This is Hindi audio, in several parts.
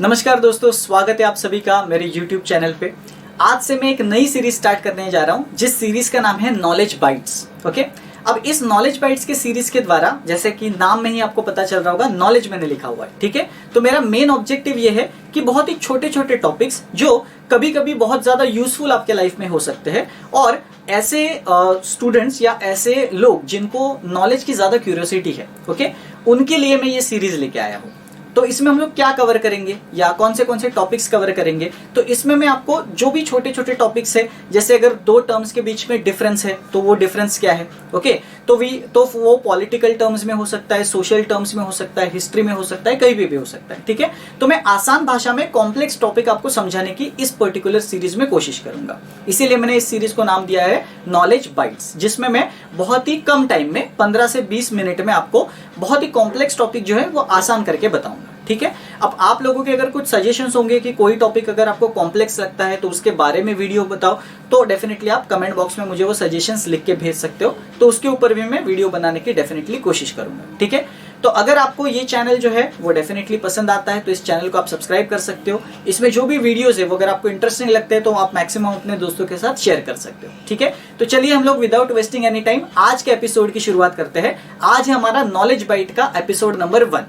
नमस्कार दोस्तों, स्वागत है आप सभी का मेरे YouTube चैनल पे। आज से मैं एक नई सीरीज स्टार्ट करने जा रहा हूँ जिस सीरीज का नाम है नॉलेज बाइट्स। ओके, अब इस नॉलेज बाइट्स के सीरीज के द्वारा, जैसे कि नाम में ही आपको पता चल रहा होगा, नॉलेज मैंने लिखा हुआ है, ठीक है। तो मेरा मेन ऑब्जेक्टिव ये है कि बहुत ही छोटे छोटे टॉपिक्स जो कभी कभी बहुत ज्यादा यूजफुल आपके लाइफ में हो सकते हैं, और ऐसे स्टूडेंट्स या ऐसे लोग जिनको नॉलेज की ज्यादा क्यूरियोसिटी है, ओके, उनके लिए मैं ये सीरीज लेके आया हूँ। तो इसमें हम लोग क्या कवर करेंगे या कौन से टॉपिक्स कवर करेंगे, तो इसमें मैं आपको जो भी छोटे छोटे टॉपिक्स है, जैसे अगर दो टर्म्स के बीच में डिफरेंस है तो वो डिफरेंस क्या है, ओके, तो वो पॉलिटिकल टर्म्स में हो सकता है, सोशल टर्म्स में हो सकता है, हिस्ट्री में हो सकता है, कहीं भी हो सकता है, ठीक है। तो मैं आसान भाषा में कॉम्प्लेक्स टॉपिक आपको समझाने की इस पर्टिकुलर सीरीज में कोशिश करूंगा। इसीलिए मैंने इस सीरीज को नाम दिया है नॉलेज बाइट्स, जिसमें मैं बहुत ही कम टाइम में 15 से 20 मिनट में आपको बहुत ही कॉम्प्लेक्स टॉपिक जो है वो आसान करके बताऊंगा, ठीक है। अब आप लोगों के अगर कुछ सजेशंस होंगे कि कोई टॉपिक अगर आपको कॉम्प्लेक्स लगता है तो उसके बारे में वीडियो बताओ, तो डेफिनेटली आप कमेंट बॉक्स में मुझे वो सजेशंस लिख के भेज सकते हो, तो उसके ऊपर भी मैं वीडियो बनाने की डेफिनेटली कोशिश करूंगा, ठीक है। तो अगर आपको ये चैनल जो है वो डेफिनेटली पसंद आता है तो इस चैनल को आप सब्सक्राइब कर सकते हो। इसमें जो भी वीडियोस है वो अगर आपको इंटरेस्टिंग लगते हैं तो आप मैक्सिमम अपने दोस्तों के साथ शेयर कर सकते हो, ठीक है। तो चलिए हम लोग विदाउट वेस्टिंग एनी टाइम आज के एपिसोड की शुरुआत करते हैं। आज है हमारा नॉलेज बाइट का एपिसोड नंबर 1,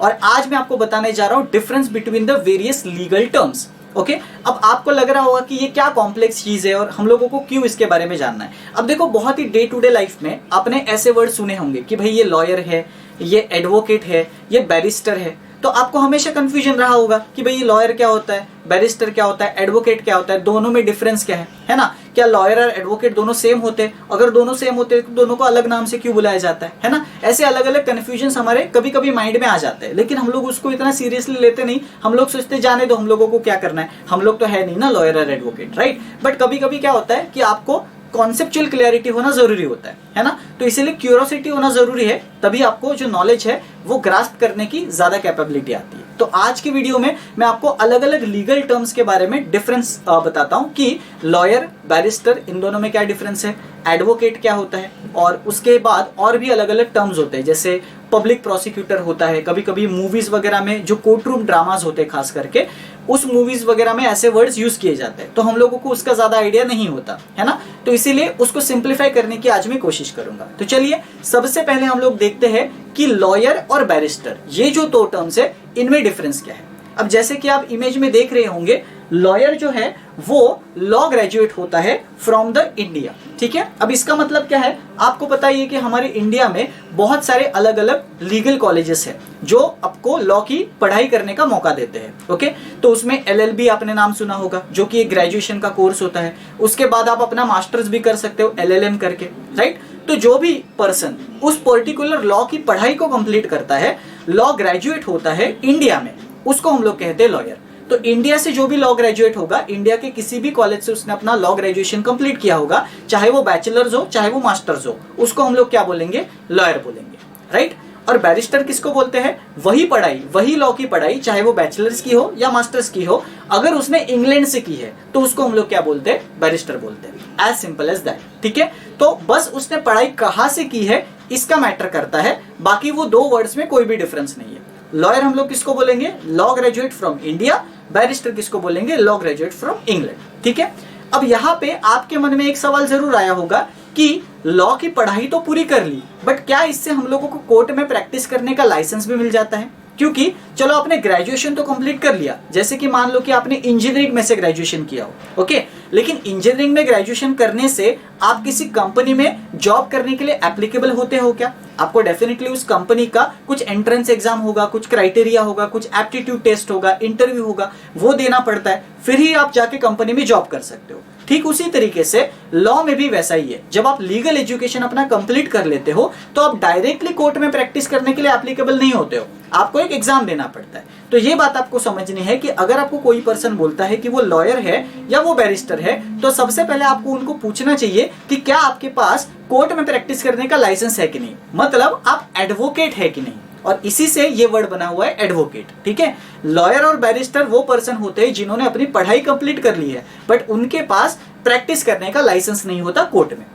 और आज मैं आपको बताने जा रहा हूं difference between the various legal terms. Okay, अब आपको लग रहा होगा कि ये क्या कॉम्प्लेक्स चीज है और हम लोगों को क्यों इसके बारे में जानना है। अब देखो, बहुत ही डे टू डे लाइफ में आपने ऐसे वर्ड सुने होंगे कि भाई ये लॉयर है, ये एडवोकेट है, ये बैरिस्टर है, तो आपको हमेशा कंफ्यूजन रहा होगा कि भाई ये लॉयर क्या होता है, बैरिस्टर क्या होता है, एडवोकेट क्या होता है, दोनों में डिफरेंस क्या है ना। क्या लॉयर और एडवोकेट दोनों सेम होते हैं? अगर दोनों सेम होते हैं तो दोनों को अलग नाम से क्यों बुलाया जाता है ना। ऐसे अलग अलग कंफ्यूजन हमारे कभी कभी माइंड में आ जाते हैं, लेकिन हम लोग उसको इतना सीरियसली लेते नहीं। हम लोग सोचते जाने दो, हम लोगों को क्या करना है, हम लोग तो है नहीं ना लॉयर और एडवोकेट, राइट। बट कभी कभी क्या होता है कि आपको कॉन्सेप्चुअल क्लैरिटी होना जरूरी होता है ना। तो इसीलिए क्यूरियोसिटी होना जरूरी है, तभी आपको जो नॉलेज है वो ग्रास्प करने की ज्यादा कैपेबिलिटी आती है। तो आज की वीडियो में मैं आपको अलग अलग लीगल टर्म्स के बारे में डिफरेंस बताता हूं कि लॉयर, बैरिस्टर, इन दोनों में क्या डिफरेंस है, एडवोकेट क्या होता है, और उसके बाद और भी अलग अलग टर्म्स होते हैं, जैसे पब्लिक प्रोसिक्यूटर होता है। कभी कभी मूवीज वगैरह में जो कोर्ट रूम ड्रामाज होते हैं, खास करके उस मूवीज वगैरह में ऐसे वर्ड्स यूज किए जाते हैं, तो हम लोगों को उसका ज्यादा आइडिया नहीं होता है ना। तो इसीलिए उसको सिंप्लीफाई करने की आज मैं कोशिश करूंगा। तो चलिए सबसे पहले हम लोग देखते हैं कि लॉयर और बैरिस्टर, ये जो दो टर्म्स है, इनमें डिफरेंस क्या है। अब जैसे कि आप इमेज में देख रहे होंगे, लॉयर जो है वो लॉ ग्रेजुएट होता है फ्रॉम द इंडिया, ठीक है। अब इसका मतलब क्या है, आपको पता ही है कि हमारे इंडिया में बहुत सारे अलग अलग लीगल कॉलेजेस हैं जो आपको लॉ की पढ़ाई करने का मौका देते हैं, ओके। तो उसमें LLB आपने नाम सुना होगा, जो कि एक ग्रेजुएशन का कोर्स होता है। उसके बाद आप अपना मास्टर्स भी कर सकते हो LLM करके, राइट। तो जो भी पर्सन उस पर्टिकुलर लॉ की पढ़ाई को कंप्लीट करता है, लॉ ग्रेजुएट होता है इंडिया में, उसको हम लोग कहते हैं लॉयर। तो इंडिया से जो भी लॉ ग्रेजुएट होगा, इंडिया के किसी भी कॉलेज से उसने अपना लॉ ग्रेजुएशन कंप्लीट किया होगा, चाहे वो बैचलर्स हो चाहे वो मास्टर्स हो, उसको हम लोग क्या बोलेंगे, लॉयर बोलेंगे, राइट। और बैरिस्टर किसको बोलते हैं, वही पढ़ाई, वही लॉ की पढ़ाई, चाहे वो बैचलर्स की हो या मास्टर्स की हो, अगर उसने इंग्लैंड से की है तो उसको हम लोग क्या बोलते हैं, बैरिस्टर बोलते हैं। एज सिंपल एज दैट, ठीक है। तो बस उसने पढ़ाई कहां से की है इसका मैटर करता है, बाकी वो दो वर्ड्स में कोई भी डिफरेंस नहीं है। लॉयर हम लोग किसको बोलेंगे, law graduate from India. Barrister किसको बोलेंगे, लॉ ग्रेजुएट फ्रॉम इंग्लैंड, ठीक है। अब यहाँ पे आपके मन में एक सवाल जरूर आया होगा कि लॉ की पढ़ाई तो पूरी कर ली, बट क्या इससे हम लोगों को कोर्ट में प्रैक्टिस करने का लाइसेंस भी मिल जाता है। क्योंकि चलो आपने ग्रेजुएशन तो कंप्लीट कर लिया, जैसे कि मान लो कि आपने इंजीनियरिंग में से ग्रेजुएशन किया हो, ओके, लेकिन इंजीनियरिंग में ग्रेजुएशन करने से आप किसी कंपनी में जॉब करने के लिए एप्लीकेबल होते हो क्या। आपको डेफिनेटली उस कंपनी का कुछ एंट्रेंस एग्जाम होगा, कुछ क्राइटेरिया होगा, कुछ एप्टीट्यूड टेस्ट होगा, इंटरव्यू होगा, वो देना पड़ता है, फिर ही आप जाके कंपनी में जॉब कर सकते हो। ठीक उसी तरीके से लॉ में भी वैसा ही है। जब आप लीगल एजुकेशन अपना कंप्लीट कर लेते हो तो आप डायरेक्टली कोर्ट में प्रैक्टिस करने के लिए एप्लीकेबल नहीं होते हो, आपको एक एग्जाम देना पड़ता है। तो ये बात आपको समझनी है कि अगर आपको कोई पर्सन बोलता है कि वो लॉयर है या वो बैरिस्टर है, तो सबसे पहले आपको उनको पूछना चाहिए कि क्या आपके पास कोर्ट में प्रैक्टिस करने का लाइसेंस है कि नहीं, मतलब आप एडवोकेट है कि नहीं। और इसी से ये वर्ड बना हुआ है एडवोकेट, ठीक है। लॉयर और बैरिस्टर वो पर्सन होते हैं जिन्होंने अपनी पढ़ाई कंप्लीट कर ली है, बट उनके पास प्रैक्टिस करने का लाइसेंस नहीं होता कोर्ट में।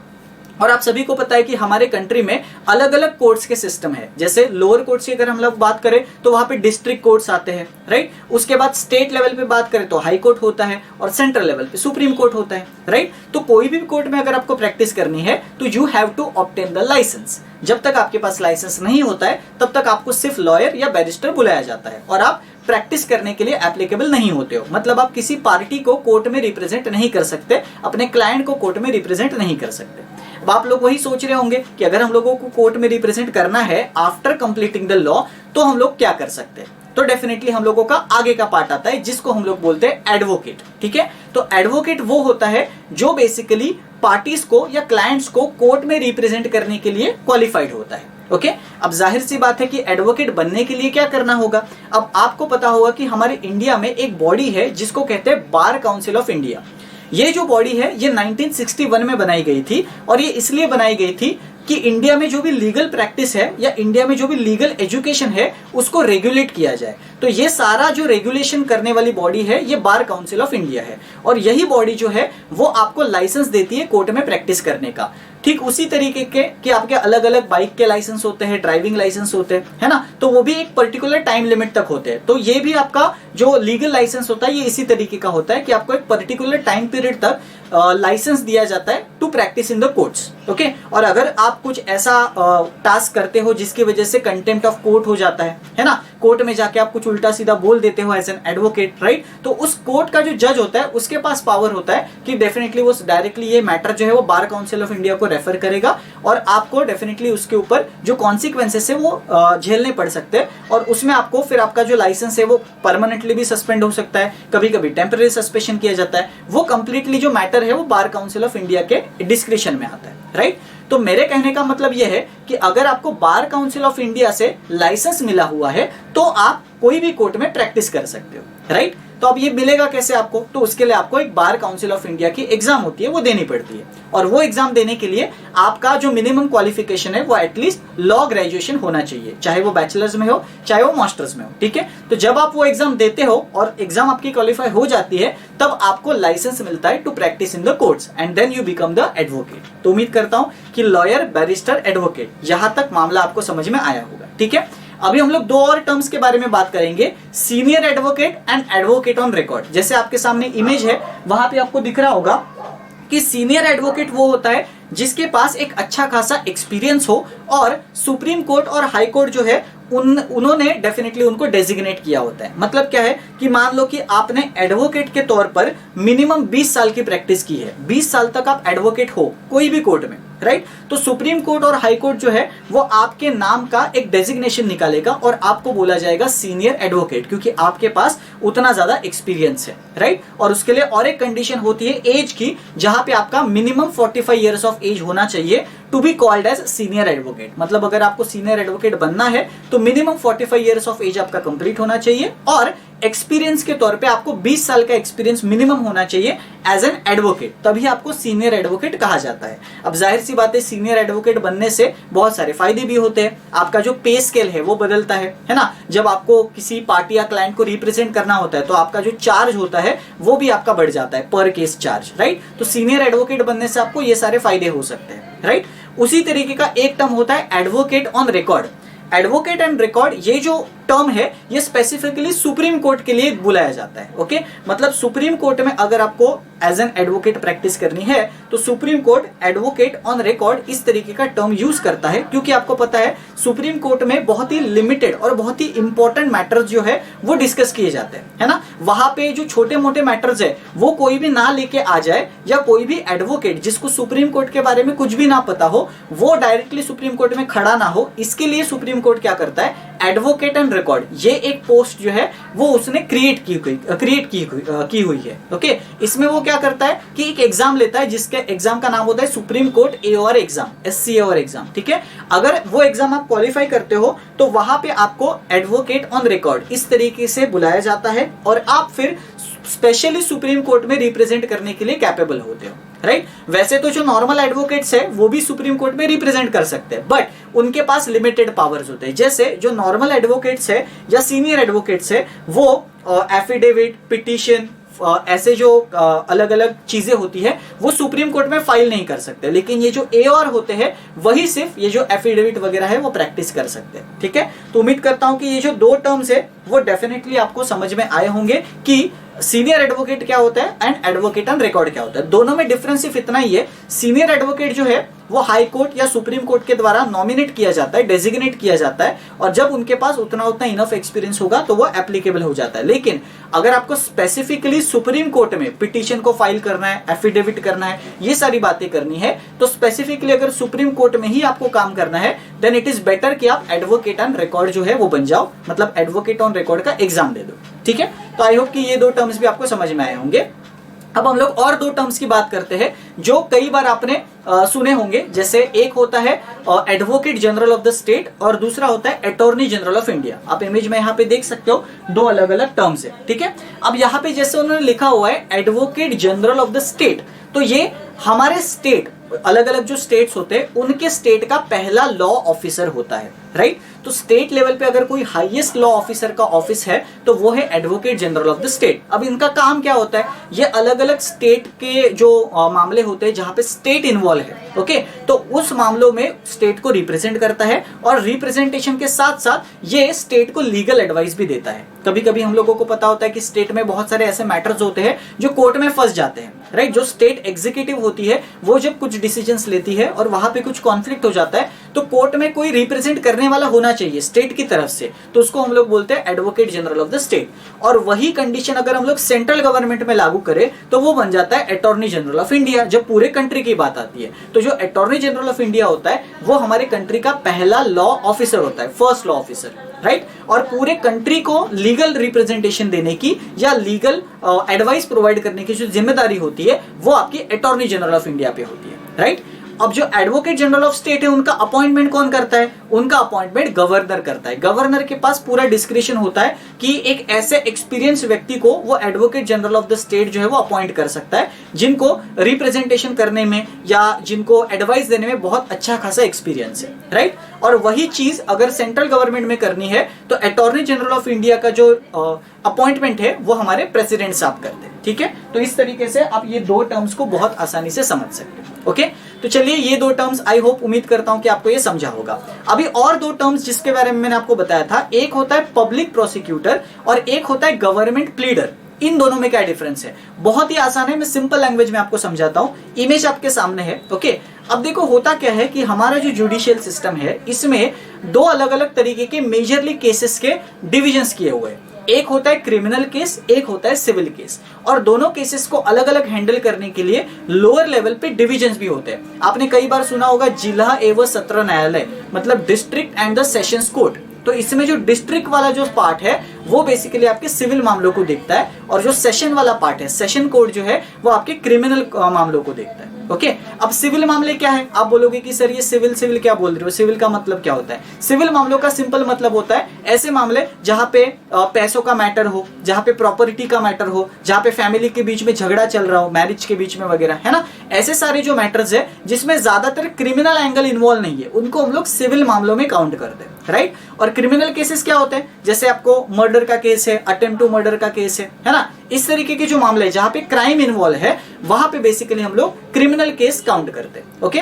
और आप सभी को पता है कि हमारे कंट्री में अलग अलग कोर्ट्स के सिस्टम है। जैसे लोअर कोर्ट्स की अगर हम लोग बात करें तो वहां पे डिस्ट्रिक्ट कोर्ट्स आते हैं, राइट। उसके बाद स्टेट लेवल पे बात करें तो हाई कोर्ट होता है और सेंट्रल लेवल पे सुप्रीम कोर्ट होता है, राइट। तो कोई भी कोर्ट में अगर आपको प्रैक्टिस करनी है तो you have to obtain the licence. जब तक आपके पास लाइसेंस नहीं होता है तब तक आपको सिर्फ लॉयर या बैरिस्टर बुलाया जाता है और आप प्रैक्टिस करने के लिए एप्लीकेबल नहीं होते हो। मतलब आप किसी पार्टी को कोर्ट में रिप्रेजेंट नहीं कर सकते, अपने क्लाइंट को कोर्ट में रिप्रेजेंट नहीं कर सकते। अब आप लोग वही सोच रहे होंगे कि अगर हम लोगों को कोर्ट में रिप्रेजेंट करना है आफ्टर कंप्लीटिंग द लॉ तो हम लोग क्या कर सकते हैं। तो डेफिनेटली हम लोगों का आगे का पार्ट आता है जिसको हम लोग बोलते हैं एडवोकेट, ठीक है। तो एडवोकेट वो होता है जो बेसिकली पार्टीज को या क्लाइंट्स को कोर्ट में रिप्रेजेंट करने के लिए क्वालिफाइड होता है, ओके। अब जाहिर सी बात है कि एडवोकेट बनने के लिए क्या करना होगा। अब आपको पता होगा कि हमारे इंडिया में एक बॉडी है जिसको कहते हैं बार काउंसिल ऑफ इंडिया। ये जो बॉडी है ये 1961 में बनाई गई थी और ये इसलिए बनाई गई थी कि इंडिया में जो भी लीगल प्रैक्टिस है या इंडिया में जो भी लीगल एजुकेशन है उसको रेगुलेट किया जाए। तो ये सारा जो रेगुलेशन करने वाली बॉडी है ये बार काउंसिल ऑफ इंडिया है और यही बॉडी जो है वो आपको लाइसेंस देती है कोर्ट में प्रैक्टिस करने का। ठीक उसी तरीके के कि आपके अलग अलग बाइक के लाइसेंस होते हैं, ड्राइविंग लाइसेंस होते हैं, है ना। तो वो भी एक पर्टिकुलर टाइम लिमिट तक होते हैं। तो ये भी आपका जो लीगल लाइसेंस होता है ये इसी तरीके का होता है कि आपको एक पर्टिकुलर टाइम पीरियड तक लाइसेंस दिया जाता है to practise in the courts, okay. और अगर आप कुछ ऐसा टास्क करते हो जिसकी वजह से कंटेम्प्ट ऑफ कोर्ट हो जाता है ना, कोर्ट में जाके आप कुछ उल्टा सीधा बोल देते हो एज एन एडवोकेट, राइट। तो उस कोर्ट का जो जज होता है उसके पास पावर होता है कि डेफिनेटली वो डायरेक्टली ये मैटर जो है वो बार काउंसिल ऑफ इंडिया को रेफर करेगा और आपको डेफिनेटली उसके ऊपर जो कॉन्सिक्वेंसेस है वो झेलने पड़ सकते हैं और उसमें आपको फिर आपका जो लाइसेंस है वो परमानेंटली भी सस्पेंड हो सकता है, कभी कभी टेम्पररी सस्पेंशन किया जाता है। वो कंप्लीटली जो मैटर है वो बार काउंसिल ऑफ इंडिया के डिस्क्रिप्शन में आता है, राइट। तो मेरे कहने का मतलब यह है कि अगर आपको बार काउंसिल ऑफ इंडिया से लाइसेंस मिला हुआ है तो आप कोई भी कोर्ट में प्रैक्टिस कर सकते हो, राइट। तो अब ये मिलेगा कैसे आपको, तो उसके लिए आपको एक बार काउंसिल ऑफ इंडिया की एग्जाम होती है वो देनी पड़ती है और वो एग्जाम देने के लिए आपका जो मिनिमम क्वालिफिकेशन है वो एटलीस्ट लॉ ग्रेजुएशन होना चाहिए, चाहे वो बैचलर्स में हो चाहे वो मास्टर्स में हो, ठीक है। तो जब आप वो एग्जाम देते हो और एग्जाम आपकी क्वालिफाई हो जाती है तब आपको लाइसेंस मिलता है to practise in the courts and then you become the advocate. तो उम्मीद करता हूं कि लॉयर, बैरिस्टर, एडवोकेट यहां तक मामला आपको समझ में आया होगा, ठीक है। अभी हम लोग दो और टर्म्स के बारे में बात करेंगे, senior advocate and advocate on record. जैसे आपके सामने इमेज है वहां पे आपको दिख रहा होगा कि सीनियर एडवोकेट वो होता है जिसके पास एक अच्छा खासा एक्सपीरियंस हो और सुप्रीम कोर्ट और हाई कोर्ट जो है उन्होंने डेफिनेटली उनको डेजिग्नेट किया होता है। मतलब क्या है कि मान लो कि आपने एडवोकेट के तौर पर मिनिमम 20 साल की प्रैक्टिस की है, 20 साल तक आप एडवोकेट हो कोई भी कोर्ट में, राइट। तो सुप्रीम कोर्ट और हाई कोर्ट जो है वो आपके नाम का एक डेजिग्नेशन निकालेगा और आपको बोला जाएगा सीनियर एडवोकेट, क्योंकि आपके पास उतना ज्यादा एक्सपीरियंस है, राइट। और उसके लिए और एक कंडीशन होती है एज की, जहां पे आपका मिनिमम 45 ईयर्स ऑफ एज होना चाहिए to be called as senior advocate. मतलब अगर आपको सीनियर एडवोकेट बनना है तो मिनिमम 45 ईयर्स ऑफ एज आपका कंप्लीट होना चाहिए और एक्सपीरियंस के तौर पे आपको 20 साल का एक्सपीरियंस मिनिमम होना चाहिए एज एन एडवोकेट, तभी आपको सीनियर एडवोकेट कहा जाता है। अब जाहिर सी बात है सीनियर एडवोकेट बनने से बहुत सारे फायदे भी होते हैं। आपका जो पे स्केल है वो बदलता है ना। जब आपको किसी पार्टी या क्लाइंट को रिप्रेजेंट करना होता है तो आपका जो चार्ज होता है वो भी आपका बढ़ जाता है, पर केस चार्ज, राइट। तो सीनियर एडवोकेट बनने से आपको ये सारे फायदे हो सकते हैं, राइट। उसी तरीके का एक टर्म होता है advocate on record. Advocate and record ये जो टर्म है ये स्पेसिफिकली सुप्रीम कोर्ट के लिए बुलाया जाता है, ओके। मतलब सुप्रीम कोर्ट में अगर आपको एज एन एडवोकेट प्रैक्टिस करनी है तो supreme court advocate on record इस तरीके का टर्म यूज करता है, क्योंकि आपको पता है सुप्रीम कोर्ट में बहुत ही लिमिटेड और बहुत ही इंपॉर्टेंट मैटर्स जो है वो डिस्कस किए जाते हैं, है ना। वहां पे जो छोटे मोटे मैटर्स है वो कोई भी ना लेके आ जाए, या कोई भी एडवोकेट जिसको सुप्रीम कोर्ट के बारे में कुछ भी ना पता हो वो डायरेक्टली सुप्रीम कोर्ट में खड़ा ना हो, इसके लिए सुप्रीम कोर्ट क्या करता है, एडवोकेट एंड रिकॉर्ड ये एक पोस्ट जो है वो उसने क्रिएट की हुई है, ओके। इसमें वो क्या करता है कि एक एग्जाम लेता है जिसके एग्जाम का नाम होता है supreme court AOR exam, SCAOR exam, ठीक है। अगर वो एग्जाम आप क्वालिफाई करते हो तो वहां पे आपको एडवोकेट ऑन रिकॉर्ड इस तरीके से बुलाया जाता है और आप फिर स्पेशली सुप्रीम कोर्ट में रिप्रेजेंट करने के लिए कैपेबल होते हो, राइट। वैसे तो जो नॉर्मल एडवोकेट्स है वो भी सुप्रीम कोर्ट में रिप्रेजेंट कर सकते हैं, बट उनके पास लिमिटेड पावर्स होते हैं। जैसे जो नॉर्मल एडवोकेट्स है या सीनियर एडवोकेट्स है वो एफिडेविट, पिटीशन, ऐसे जो अलग अलग चीजें होती है वो सुप्रीम कोर्ट में फाइल नहीं कर सकते, लेकिन ये जो एओआर होते हैं वही सिर्फ ये जो एफिडेविट वगैरह है वो प्रैक्टिस कर सकते हैं। ठीक है, तो उम्मीद करता हूं कि ये जो दो टर्म्स है वो डेफिनेटली आपको समझ में आए होंगे कि सीनियर एडवोकेट क्या होता है एंड एडवोकेट ऑन रिकॉर्ड क्या होता है। दोनों में डिफरेंस सिर्फ इतना ही है, सीनियर एडवोकेट जो है वो हाई कोर्ट या सुप्रीम कोर्ट के द्वारा नॉमिनेट किया जाता है, डेजिग्नेट किया जाता है, और जब उनके पास उतना इनफ एक्सपीरियंस होगा तो वो एप्लीकेबल हो जाता है। लेकिन अगर आपको स्पेसिफिकली सुप्रीम कोर्ट में पिटीशन को फाइल करना है, एफिडेविट करना है, ये सारी बातें करनी है, तो स्पेसिफिकली अगर सुप्रीम कोर्ट में ही आपको काम करना है देन इट इज बेटर कि आप एडवोकेट ऑन रिकॉर्ड जो है वो बन जाओ, मतलब एडवोकेट ऑन रिकॉर्ड का एग्जाम दे दो। ठीक है, तो आई होप कि ये दो टर्म्स भी आपको समझ में आए होंगे। अब हम लोग और दो टर्म्स की बात करते हैं जो कई बार आपने सुने होंगे, जैसे एक होता है advocate general of the state और दूसरा होता है अटॉर्नी जनरल ऑफ इंडिया। आप इमेज में यहाँ पे देख सकते हो दो अलग अलग टर्म्स है। ठीक है, अब यहाँ पे जैसे उन्होंने लिखा हुआ है advocate general of the state, तो ये हमारे स्टेट, अलग अलग जो स्टेट्स होते हैं उनके स्टेट का पहला लॉ ऑफिसर होता है, राइट। तो स्टेट लेवल पे अगर कोई हाईएस्ट लॉ ऑफिसर का ऑफिस है तो वो है advocate general of the state. अब इनका काम क्या होता है, ये अलग अलग स्टेट के जो मामले होते हैं जहां पे स्टेट इन्वॉल्व है, ओके, तो उस मामलों में स्टेट को रिप्रेजेंट करता है और रिप्रेजेंटेशन के साथ साथ ये स्टेट को लीगल एडवाइस भी देता है। कभी कभी हम लोगों को पता होता है कि स्टेट में बहुत सारे ऐसे मैटर्स होते हैं जो कोर्ट में फंस जाते हैं, राइट। जो स्टेट एग्जीक्यूटिव होती है वो जब कुछ डिसीजंस लेती है और वहां पे कुछ कॉन्फ्लिक्ट हो जाता है तो कोर्ट में कोई रिप्रेजेंट करने वाला होना चाहिए स्टेट की तरफ से, तो उसको हम लोग बोलते हैं advocate general of the state. और वही कंडीशन अगर हम लोग सेंट्रल गवर्नमेंट में लागू करें तो वो बन जाता है अटॉर्नी जनरल ऑफ इंडिया, जब पूरे कंट्री की बात आती है। तो जो अटॉर्नी जनरल ऑफ इंडिया होता है वो हमारे कंट्री का पहला लॉ ऑफिसर होता है, फर्स्ट लॉ ऑफिसर, राइट। और पूरे कंट्री को लीगल रिप्रेजेंटेशन देने की या लीगल एडवाइस प्रोवाइड करने की जो जिम्मेदारी होती है वो आपकी अटॉर्नी जनरल ऑफ इंडिया पे होती है, राइट। अब जो एडवोकेट जनरल ऑफ स्टेट है उनका अपॉइंटमेंट कौन करता है, उनका अपॉइंटमेंट गवर्नर करता है। गवर्नर के पास पूरा डिस्क्रिप्शन होता है कि एक ऐसे एक्सपीरियंस व्यक्ति को वो advocate general of the state जो है वो अपॉइंट कर सकता है जिनको रिप्रेजेंटेशन करने में या जिनको एडवाइस देने में बहुत अच्छा खासा एक्सपीरियंस है, राइट। और वही चीज अगर सेंट्रल गवर्नमेंट में करनी है तो अटॉर्नी जनरल ऑफ इंडिया का जो अपॉइंटमेंट है वो हमारे प्रेसिडेंट साहब करते हैं। ठीक है, तो इस तरीके से आप ये दो टर्म्स को बहुत आसानी से समझ सकते हैं। ओके, तो चलिए ये दो टर्म्स आई होप, उम्मीद करता हूं कि आपको ये समझा होगा। अभी और दो टर्म्स जिसके बारे में मैंने आपको बताया था, एक होता है पब्लिक प्रोसिक्यूटर और एक होता है गवर्नमेंट प्लीडर। इन दोनों में क्या डिफरेंस है, बहुत ही आसान है, मैं सिंपल लैंग्वेज में आपको समझाता हूं। इमेज आपके सामने है, ओके। अब देखो होता क्या है कि हमारा जो जुडिशियल सिस्टम है इसमें दो अलग अलग तरीके के मेजरली केसेस के डिविजन्स किए हुए हैं। एक होता है क्रिमिनल केस, एक होता है सिविल केस, और दोनों केसेस को अलग अलग हैंडल करने के लिए लोअर लेवल पे डिविजन्स भी होते हैं। आपने कई बार सुना होगा जिला एवं सत्र न्यायालय, मतलब district and the sessions court. तो इसमें जो डिस्ट्रिक्ट वाला जो पार्ट है वो बेसिकली आपके सिविल मामलों को देखता है, और जो सेशन वाला पार्ट है, सेशन कोर्ट जो है वो आपके क्रिमिनल मामलों को देखता है। ओके, अब सिविल मामले क्या है, आप बोलोगे कि सर ये सिविल क्या बोल रहे हो, सिविल का मतलब क्या होता है। सिविल मामलों का सिंपल मतलब होता है ऐसे मामले जहां पे पैसों का मैटर हो, जहां पे प्रॉपर्टी का मैटर हो, जहां पे फैमिली के बीच में झगड़ा चल रहा हो, मैरिज के बीच में वगैरह, है ना। ऐसे सारे जो मैटर्स है जिसमें ज्यादातर क्रिमिनल एंगल इन्वॉल्व नहीं है उनको हम लोग सिविल मामलों में काउंट करते हैं, राइट। और क्रिमिनल केसेस क्या होते हैं, जैसे आपको मर्डर का केस है, अटेम्प्ट टू मर्डर का केस है ना। इस तरीके के जो मामले हैं जहां पे क्राइम इन्वॉल्व है वहां पे बेसिकली हम लोग क्रिमिनल केस काउंट करते हैं। ओके,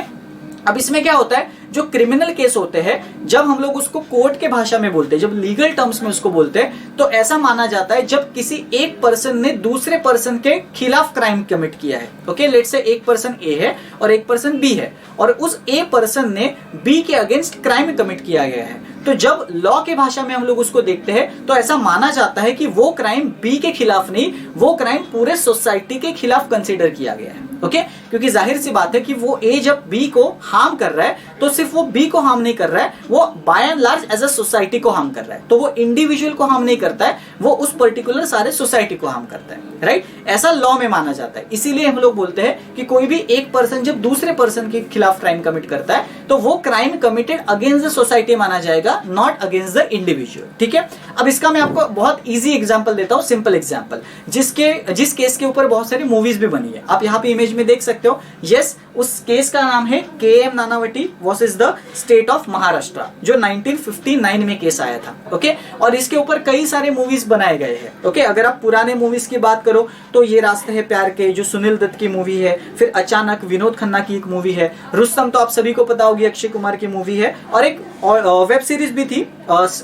अब इसमें क्या होता है, जो क्रिमिनल केस होते हैं जब हम लोग उसको कोर्ट के भाषा में बोलते हैं, जब लीगल टर्म्स में उसको बोलते हैं, तो ऐसा माना जाता है जब किसी एक पर्सन ने दूसरे पर्सन के खिलाफ क्राइम कमिट किया है। ओके, लेट्स से एक पर्सन ए है और एक पर्सन बी है, और उस ए पर्सन ने बी के अगेंस्ट क्राइम कमिट किया गया है। तो जब लॉ के भाषा में हम लोग उसको देखते हैं तो ऐसा माना जाता है कि वो क्राइम बी के खिलाफ नहीं, वो क्राइम पूरे सोसाइटी के खिलाफ कंसीडर किया गया है। ओके, क्योंकि जाहिर सी बात है कि वो ए जब बी को हार्म कर रहा है तो सिर्फ वो बी को हार्म नहीं कर रहा है, वो by and large as a society को हार्म कर रहा है। तो वो इंडिविजुअल को हार्म नहीं करता है, वो उस पर्टिकुलर सारे सोसाइटी को हार्म करता है, राइट। ऐसा लॉ में माना जाता है। इसीलिए हम लोग बोलते हैं कि कोई भी एक पर्सन जब दूसरे पर्सन के खिलाफ क्राइम कमिट करता है तो वो crime committed against the society माना जाएगा, नॉट अगेंस्ट द इंडिविजुअल। ठीक है, अब इसका मैं आपको बहुत इजी एग्जांपल देता हूं, सिंपल एग्जांपल, जिस केस के ऊपर बहुत सारी मूवीज भी बनी है। आप यहाँ पे इमेज में देख सकते हो। यस, उस केस का नाम है KM Nanavati versus the state of Maharashtra, जो 1959 में केस आया था। ओके, और इसके ऊपर कई सारे मूवीज बनाए गए हैं। ओके, अगर आप पुराने मूवीज की बात करो तो ये रास्ते हैं प्यार के, जो सुनील दत्त की मूवी है, फिर अचानक विनोद खन्ना की एक मूवी है, रुस्तम तो आप सभी को पता होगी अक्षय कुमार की मूवी है, और एक वेब सीरीज भी थी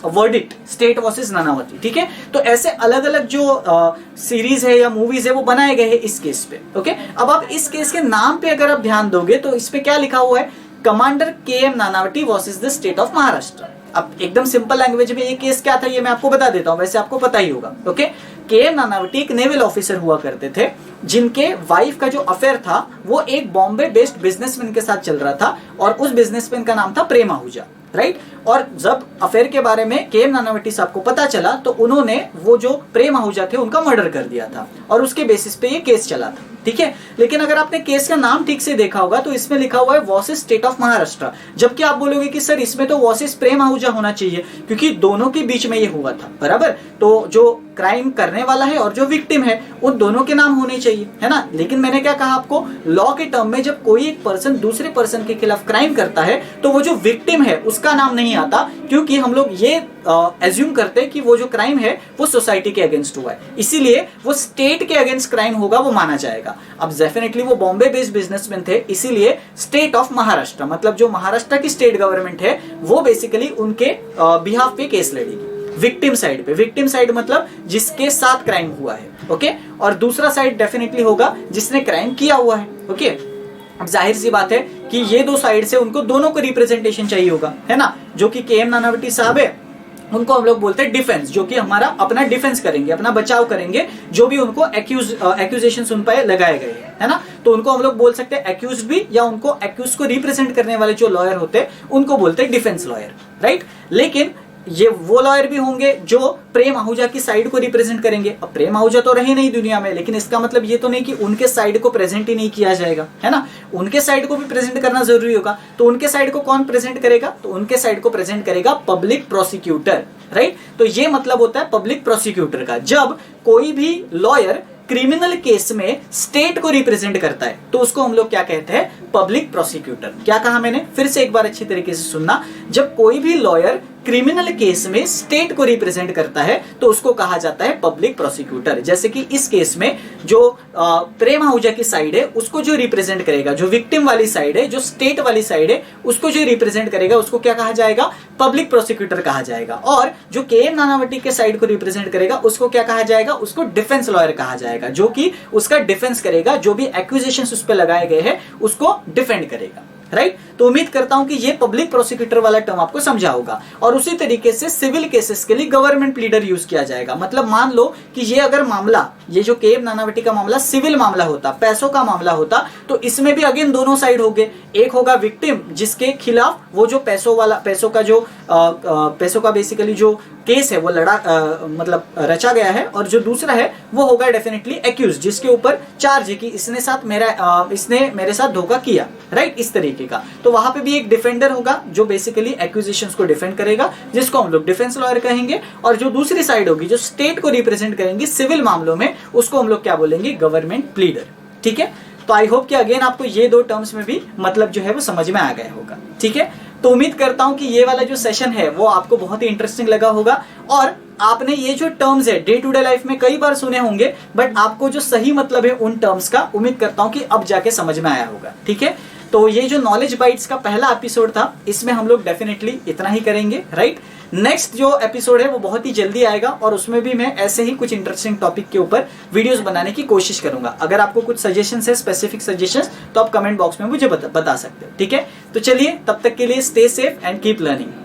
वर्डिक्ट, स्टेट वर्सेस नानावती। ठीक है, तो ऐसे अलग अलग जो सीरीज है या मूवीज है वो बनाए गए हैं इस केस पे। ओके, अब आप इस केस के नाम पे अगर आप ध्यान दोगे तो इस पे क्या लिखा हुआ है, commander KM Nanavati versus the state of Maharashtra. अब एकदम सिंपल लैंग्वेज में ये केस क्या था ये मैं आपको बता देता हूं, वैसे आपको पता ही होगा। ओके, KM नानावती एक नेवल ऑफिसर हुआ करते थे, जिनके वाइफ का जो अफेयर था वो एक बॉम्बे बेस्ड बिजनेसमैन के साथ चल रहा था, और उस बिजनेसमैन का नाम था प्रेम आहूजा, राइट। और जब अफेयर के बारे में KM नानावती साहब को पता चला तो उन्होंने वो जो प्रेम आहूजा थे उनका मर्डर कर दिया था, और उसके बेसिस पे ये केस चला था। ठीक है, लेकिन अगर आपने केस का नाम ठीक से देखा होगा तो इसमें लिखा हुआ है वर्सेस स्टेट ऑफ महाराष्ट्र, जबकि आप बोलोगे कि सर इसमें तो वर्सेस प्रेम आहूजा होना चाहिए क्योंकि दोनों के बीच में ये हुआ था, बराबर। तो जो क्राइम करने वाला है और जो विक्टिम है उन दोनों के नाम होने चाहिए, है ना। लेकिन मैंने क्या कहा आपको, लॉ के टर्म में जब कोई एक पर्सन दूसरे पर्सन के खिलाफ क्राइम करता है तो वो जो विक्टिम है उसका नाम नहीं आता, क्योंकि हम लोग ये एज्यूम करते हैं कि वो जो क्राइम है वो सोसाइटी के अगेंस्ट हुआ है, इसीलिए वो स्टेट के अगेंस्ट क्राइम होगा वो माना जाएगा। अब डेफिनेटली वो बॉम्बे बेस्ड बिजनेसमैन थे, इसीलिए स्टेट ऑफ महाराष्ट्र, मतलब जो महाराष्ट्र की स्टेट गवर्नमेंट है वो बेसिकली उनके बिहाफ पे केस लड़ेगी, विक्टिम साइड पे। विक्टिम साइड मतलब जिसके साथ क्राइम हुआ है, ओके, और दूसरा साइड डेफिनेटली होगा जिसने क्राइम किया हुआ है। ओके, अब जाहिर सी बात है कि ये दो साइड से उनको दोनों को रिप्रेजेंटेशन चाहिए होगा, है ना। जो कि KM नानावती साहब है उनको हम लोग बोलते हैं डिफेंस, जो कि हमारा अपना डिफेंस करेंगे, अपना बचाव करेंगे, जो भी उनको एक्यूजेशंस उन पर लगाए गए हैं, है ना। तो उनको हम लोग बोल सकते हैं एक्यूज भी, या उनको एक्यूज को रिप्रेजेंट करने वाले जो लॉयर होते हैं उनको बोलते हैं डिफेंस लॉयर, राइट। लेकिन ये वो लॉयर भी होंगे जो प्रेम आहूजा की साइड को रिप्रेजेंट करेंगे। अब प्रेम आहूजा तो रहे नहीं दुनिया में, लेकिन इसका मतलब ये तो नहीं कि उनके साइड को प्रेजेंट ही नहीं किया जाएगा, है ना। उनके साइड को भी प्रेजेंट करना जरूरी होगा। तो उनके साइड को कौन प्रेजेंट करेगा, तो उनके साइड को प्रेजेंट करेगा पब्लिक प्रोसिक्यूटर, राइट। तो ये मतलब होता है पब्लिक प्रोसिक्यूटर का। जब कोई भी लॉयर क्रिमिनल केस में स्टेट को रिप्रेजेंट करता है तो उसको हम लोग क्या कहते हैं, पब्लिक प्रोसिक्यूटर। क्या कहा मैंने, फिर से एक बार अच्छी तरीके से सुनना। जब कोई भी लॉयर क्रिमिनल केस में स्टेट को रिप्रेजेंट करता है तो उसको कहा जाता है पब्लिक प्रोसिक्यूटर। जैसे कि इस केस में जो प्रेम आहूजा की साइड है उसको जो रिप्रेजेंट करेगा, जो विक्टिम वाली साइड है, जो स्टेट वाली साइड है, उसको जो रिप्रेजेंट करेगा उसको क्या कहा जाएगा, पब्लिक प्रोसिक्यूटर कहा जाएगा। और जो KM नानावती के साइड को रिप्रेजेंट करेगा उसको क्या कहा जाएगा, उसको डिफेंस लॉयर कहा जाएगा, जो कि उसका डिफेंस करेगा, जो भी एक्यूजेशंस उस पर लगाए गए हैं उसको डिफेंड करेगा, राइट। तो उम्मीद करता हूं कि ये पब्लिक प्रोसिक्यूटर वाला टर्म आपको समझा होगा। और उसी तरीके से सिविल केसेस के लिए गवर्नमेंट प्लीडर यूज किया जाएगा। मतलब मान लो कि ये अगर मामला, ये जो KM नानावती का मामला सिविल मामला होता, पैसों का मामला होता, तो इसमें भी अगेन दोनों साइड होंगे। एक होगा विक्टिम जिसके खिलाफ वो जो पैसों का बेसिकली जो केस है वो मतलब रचा गया है, और जो दूसरा है वो होगा डेफिनेटली एक्यूज, जिसके ऊपर चार्ज है कि इसने मेरे साथ धोखा किया, राइट, इस तरीके का। तो वहां पे भी एक डिफेंडर होगा जो बेसिकली एक्यूजेशंस को डिफेंड करेगा, जिसको हम लोग डिफेंस लॉयर कहेंगे। और जो दूसरी साइड होगी जो स्टेट को रिप्रेजेंट करेंगे सिविल मामलों में, उसको हम लोग क्या बोलेंगे, गवर्नमेंट प्लीडर। ठीक है, तो आई होप कि अगेन आपको ये दो टर्म्स में भी मतलब जो है वो समझ में आ गया होगा। ठीक है, तो उम्मीद करता हूं कि ये वाला जो सेशन है वो आपको बहुत ही इंटरेस्टिंग लगा होगा, और आपने ये जो टर्म्स है डे टू डे लाइफ में कई बार सुने होंगे, बट आपको जो सही मतलब है उन टर्म्स का उम्मीद करता हूं कि अब जाके समझ में आया होगा। ठीक है, तो ये जो नॉलेज बाइट्स का पहला एपिसोड था इसमें हम लोग डेफिनेटली इतना ही करेंगे, राइट। नेक्स्ट जो एपिसोड है वो बहुत ही जल्दी आएगा, और उसमें भी मैं ऐसे ही कुछ इंटरेस्टिंग टॉपिक के ऊपर वीडियोस बनाने की कोशिश करूंगा। अगर आपको कुछ सजेशंस है, स्पेसिफिक सजेशंस, तो आप कमेंट बॉक्स में मुझे बता सकते हो। ठीक है, तो चलिए तब तक के लिए stay safe and keep learning.